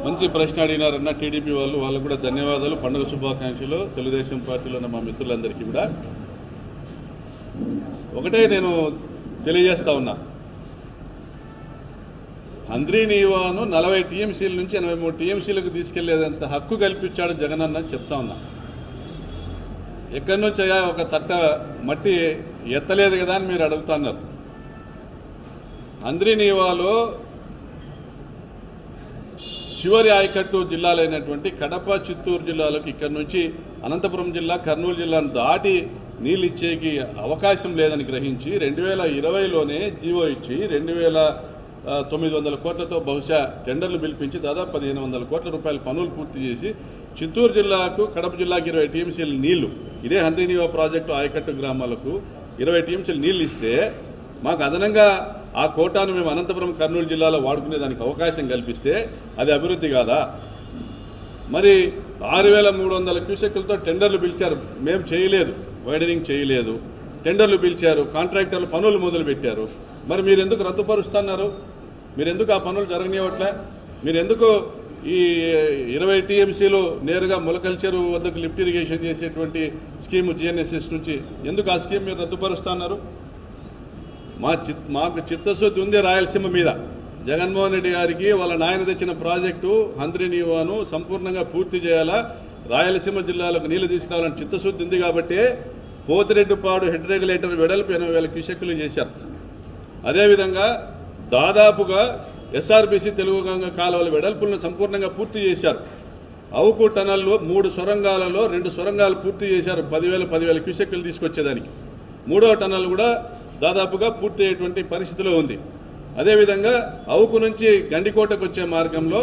మంచి ప్రశ్న అడిగినారన్న టీడీపీ వాళ్ళకు కూడా ధన్యవాదాలు. పండుగ శుభాకాంక్షలు తెలుగుదేశం పార్టీలో ఉన్న మా మిత్రులందరికీ కూడా. ఒకటే నేను తెలియజేస్తా ఉన్నా, హంద్రీనీవాను 40 టీఎంసీల నుంచి 83 టీఎంసీలకు తీసుకెళ్లేదంత హక్కు కల్పించాడు జగనన్న అని చెప్తా ఉన్నా. ఎక్కడి నుంచి అయ్యా ఒక తట్ట మట్టి ఎత్తలేదు కదా అని మీరు అడుగుతున్నారు. హంద్రీనీవాలో చివరి ఆయకట్టు జిల్లాలైనటువంటి కడప, చిత్తూరు జిల్లాలకు ఇక్కడి నుంచి అనంతపురం జిల్లా, కర్నూలు జిల్లాను దాటి నీళ్ళు ఇచ్చేకి అవకాశం లేదని గ్రహించి 2020లోనే జీవో ఇచ్చి 2,900 కోట్లతో బహుశా టెండర్లు పిలిపించి దాదాపు 1,500 కోట్ల రూపాయల పనులు పూర్తి చేసి చిత్తూరు జిల్లాకు, కడప జిల్లాకు 20 టీఎంసీల నీళ్లు, ఇదే హంద్రీనీవా ప్రాజెక్టు ఆయకట్టు గ్రామాలకు 20 టీఎంసీల నీళ్ళు ఇస్తే మాకు అదనంగా ఆ కోటాను మేము అనంతపురం, కర్నూలు జిల్లాలో వాడుకునేదానికి అవకాశం కల్పిస్తే అది అభివృద్ధి కాదా? మరి 6,300 క్యూసెక్కులతో టెండర్లు పిలిచారు, మేము చేయలేదు, వైడనింగ్ చేయలేదు. టెండర్లు పిలిచారు, కాంట్రాక్టర్లు పనులు మొదలుపెట్టారు. మరి మీరు ఎందుకు రద్దుపరుస్తున్నారు? మీరు ఎందుకు ఆ పనులు జరగనివ్వట్లే? మీరు ఎందుకు ఈ 20 టీఎంసీలు నేరుగా ములకల్చెరు వద్దకు లిఫ్ట్ ఇరిగేషన్ చేసేటువంటి స్కీము జిఎన్ఎస్ఎస్ నుంచి ఎందుకు ఆ స్కీమ్ మీరు రద్దుపరుస్తున్నారు? మాకు చిత్తశుద్ధి ఉంది రాయలసీమ మీద. జగన్మోహన్ రెడ్డి గారికి వాళ్ళ నాయన తెచ్చిన ప్రాజెక్టు హంద్రీనీవాను సంపూర్ణంగా పూర్తి చేయాలా, రాయలసీమ జిల్లాలకు నీళ్లు తీసుకురావాలని చిత్తశుద్ధి ఉంది కాబట్టి పోతిరెడ్డిపాడు హెడ్ రెగ్యులేటర్ వెడల్పు 80,000 క్యూసెక్కులు చేశారు. అదేవిధంగా దాదాపుగా ఎస్ఆర్బీసీ తెలుగు గంగ కాలువల వెడల్పులను సంపూర్ణంగా పూర్తి చేశారు. అవుకు టనల్లో 3 సొరంగాలలో 2 సొరంగాలు పూర్తి చేశారు, 10,000 క్యూసెక్కులు తీసుకొచ్చేదానికి. 3వ టనల్ కూడా దాదాపుగా పూర్తి అయ్యేటువంటి పరిస్థితిలో ఉంది. అదేవిధంగా అవుకు నుంచి గండికోటకు వచ్చే మార్గంలో